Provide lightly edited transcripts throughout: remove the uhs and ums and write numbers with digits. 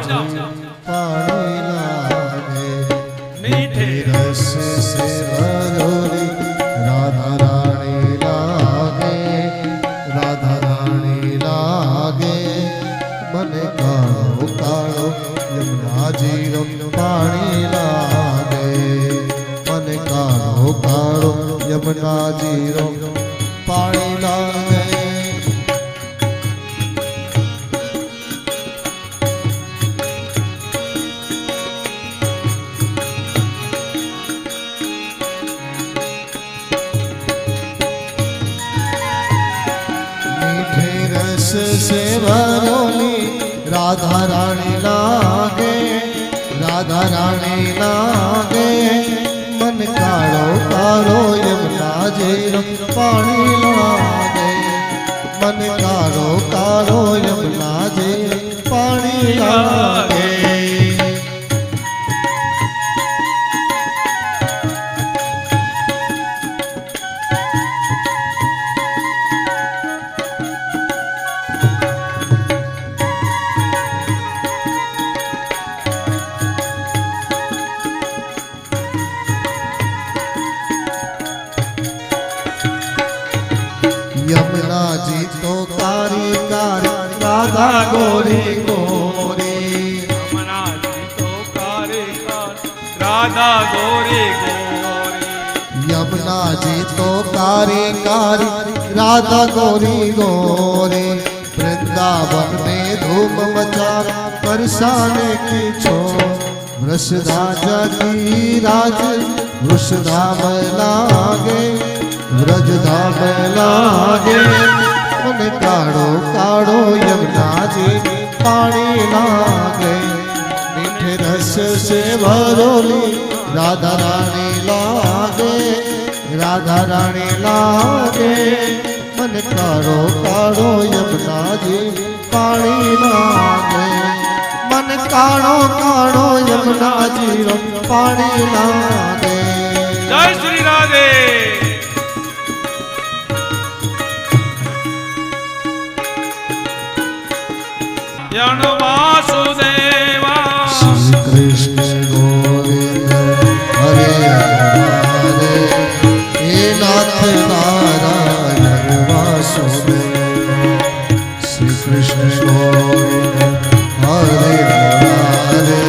पानी लागे मीठे रस से भरोरी राधा रानी लागे राधा रानी लागे मन काळो काळो यमुना जीरो पानी लागे मन काळो काळो यमुना जीरो पानी लागे से भरोली राधा रानी लागे राधा रानी लागे मन काळो काळो यमुना जीरो पानी लागे मन काळो काळो यमुना जीरो पानी लागे यमुना जी तो कारी कारी राधा गोरी गोरी यमुना जी तो कारी कारी राधा गोरी गोरी यमुना जी तो कारी कारी राधा गोरी गोरी वृंदावन में धूम मचा बरसाने की छोर वृषधाजा की राज वृषधाम लागे व्रजधाम लागे मन काळो काळो यमुना जी पानी लागे मीठे रस से भरोली राधा रानी लागे राधा रानी लागे मन काळो काळो यमुना जी पानी लागे मन काळो काळो यमुना जी पानी लागे। जय श्री राधे। यण वासुदेवा श्री कृष्ण गोविंद हरे हरे हे नाथ नारायण वासुदेव श्री कृष्ण गोविंद हरे हरे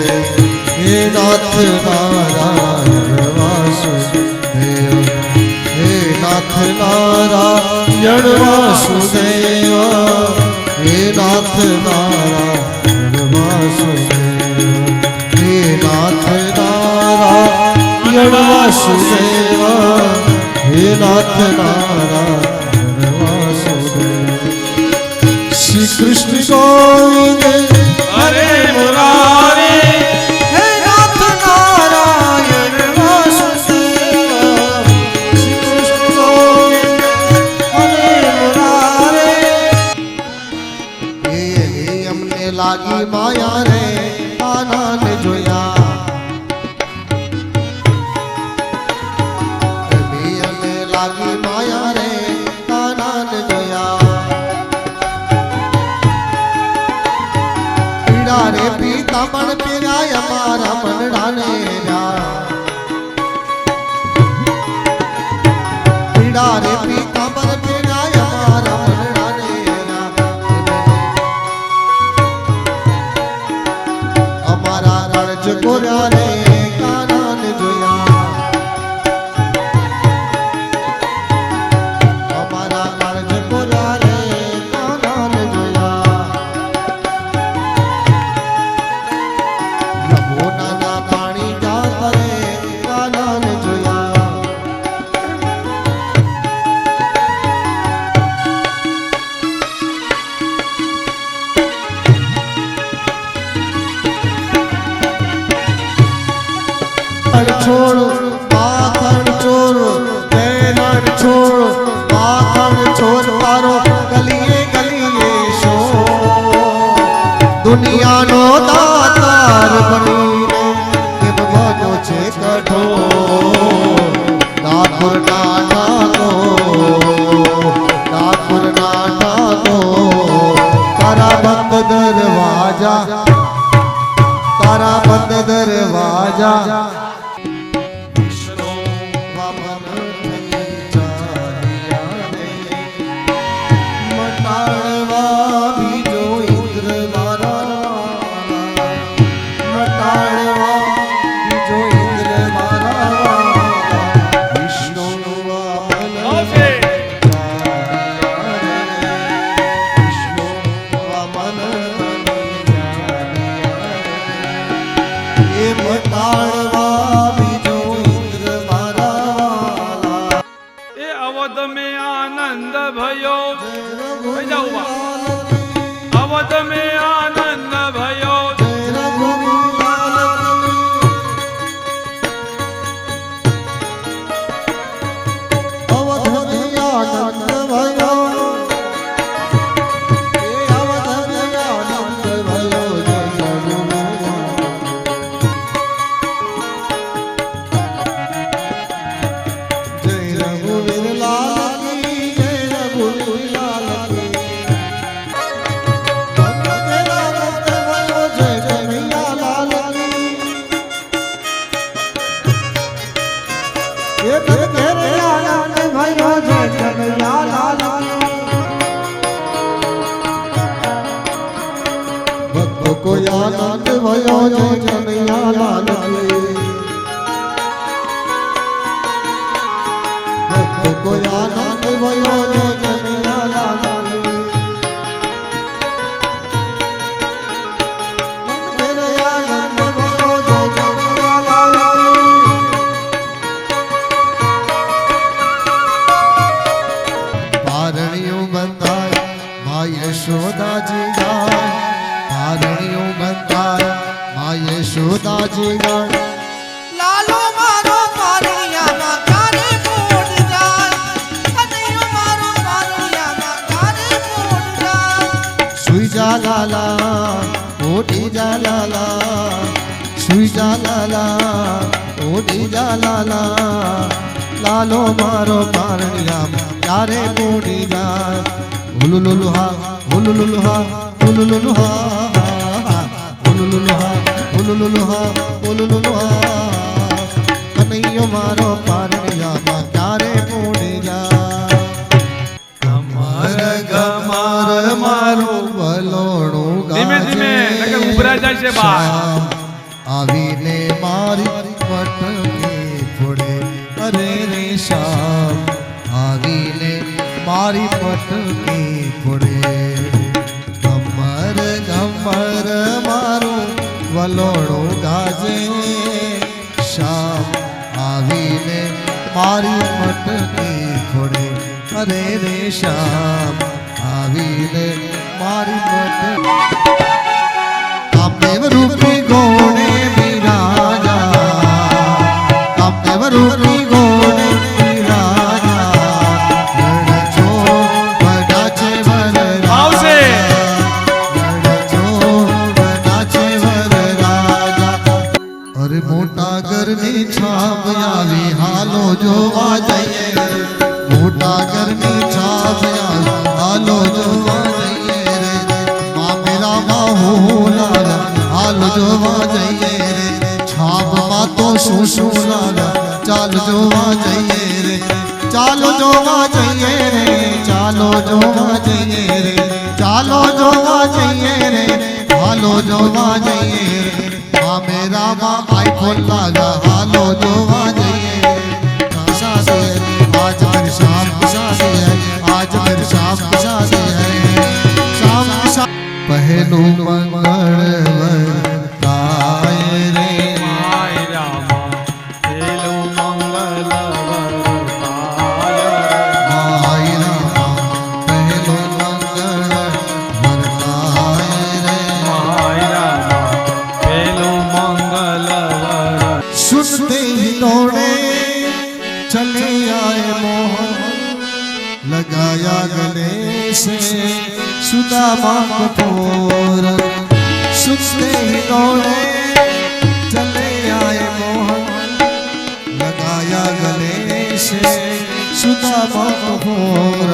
हे नाथ नारायण वासुदेव हे नाथ नारायण वासुदेव हे नाथ नारायण वासुदेव हे नाथ नारायण वासुदेव हे नाथ नारायण वासुदेव श्री कृष्ण गोविंद हरे मुरारी हे नाथ नारायण वासुदेव श्री कृष्ण गोविंद हरे मुरारी हमने लागी माया रे आनंद जोया हमने लागी माया रे आनंद जोया पीड़ा रे पीता मन पीरा हमारा मन डाले पीड़ा रे पीता मन पीरा हमारा मन डाले हमारा रज गोरा रे कानन जोया हमारा रज गोरा रे कानन जोया यमुना ना पानी जाता रे कानन जोया छोड़ माखन छोड़ तेलन छोड़ माखन छोड़ पारो गलिए गलिए शो दुनिया नो दातार बनी के बनो छे कठोर नागपुर नाटा को नागपुर नाटा को तारा बंद दरवाजा મારા બંધ દરવાજા વિષ્ણુ વામન થઈ ચાલ્યા રે. મટાડવા બીજો ઇન્દ્ર મારા મટાડવા બીજો ઇન્દ્ર મારા વિષ્ણુ વામન આવશે. વિષ્ણુ વામન એ મટાડવા બીજો ઇન્દ્ર મારા એ અવધ મેં આનંદ ભયો થઈ જાઓ બા. અવધ મેં આનંદ ભયો ભક્તો કોઈ આનંદ ભયો જય કનૈયા લાલ કી. ભક્તો કોઈ આનંદ ભયો જય કનૈયા લાલ કી. મેરે આનંદ ભયો જય કનૈયા લાલ કી. પારણીઓ બંધાય મા યશોદાજી ગાય. પારણીઓ બંધાય મા યશોદાજી ગાય. લાલો મારો પારણિયામાં ક્યારે મોડ જાય, કનૈયો મારો પારણિયામાં ક્યારે મોડ જાય. સુઈ જા લાલા ઓઢી જા લાલા. સુઈ જા લાલા ઓઢી જા લાલા. લાલો મારો પારણિયામાં ક્યારે મોડી જાય. હુલુલુલુ હા હુલુલુલુ હા હુલુલુલુ હા હુલુલુલુ હા હુલુલુલુ હા હુલુલુલુ હા. કનૈયો મારો પારણિયામાં ક્યારે મોડી જાય. ગમર ગમર મારું વલોણું ધીમે ધીમે નકર ઉભરા જાય છે બા. શ્યામ આવીને મારી પટકે ફોડે. અરે રે શ્યામ આવીને મારી પટકે ફોડે. ગમર ગમર મારું વલોણું ગાજે. શ્યામ આવીને મારી પટકે ફોડે. અરે રે શ્યામ આવીને મારી પટકે. કામદેવ રૂપી ઘોડે બિરાજા. કામદેવ રૂપી ઘોડે બિરાજા. લડજો બધા છે વરરાજા. આવશે. લડજો બધા છે વરરાજા. અરે મોટા ઘરની છાપ આવી હાલો જોવા જઈએ. મોટા ઘરની છાપ આવી હાલો જોવા જઈએ રે. મામેરામાં હું લાલા હાલો જોવા જઈએ રે. છાપમાં તો શું શું લાલા ચાલો જોવા જઈએ રે. ચાલો જોવા જઈએ રે. ચાલો જોવા જઈએ રે. ચાલો જોવા જઈએ રે. હાલો જોવા જઈએ રે. મામેરામાં આઈફોન લાલા હાલો જોવા જઈએ રે. शादी है आज मेरी शाम की शादी है. आज मेरी शाम की शादी है. शाम की पहलू मंगल गाय रे. માય રામા પેલું મંગલ વરતાય. माय रामा पहलू मंगल वरदाय रे. માય રામા પેલું મંગલ વર. सुनते ही दौड़े चले आए मोहन. लगाया गले से सुदामा कपूर. सुनते ही दौड़े चले आए मोहन. लगाया गले से सुदामा कपूर.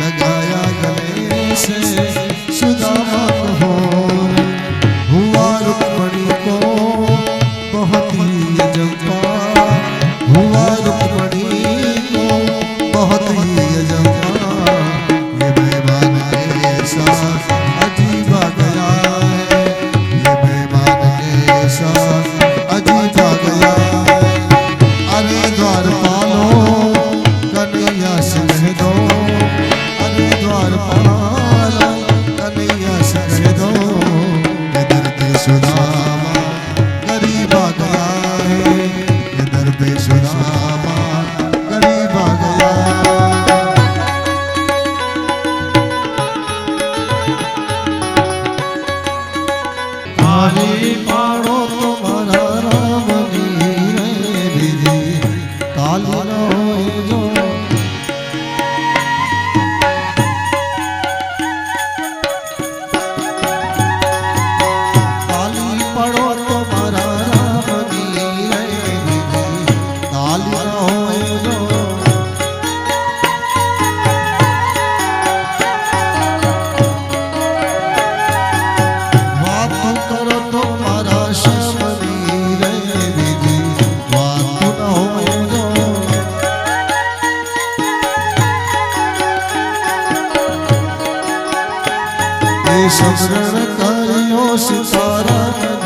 लगाया गले से सुदामा कपूर. हुआ रुक्मणी सुदामा गरीब आ गया है, ये दर पे सुदामा गरीब आ गया। ताली पाड़ो तुम्हारा राम नीरे विधि, ताली न होए जो ताली पड़ो तुम्हारा राम नीरे विधि, ताली न होए जो बात करो तुम्हारा शबरी रे विधि, बात न होए जो ये समरण करियो सीताराम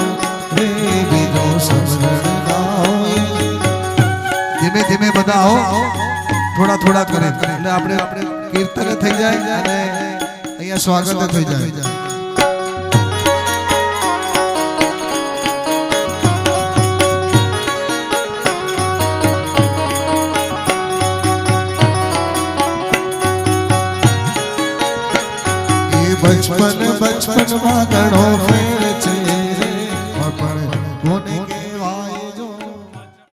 रे विधो समरण ना होए। ધીમે ધીમે બધા આવો, થોડા થોડા કરે એટલે આપણે કીર્તન થઈ જાય અને અહીંયા સ્વાગત થઈ જાય। बचपन बचपन में घणो फेर छे रे, पण कोने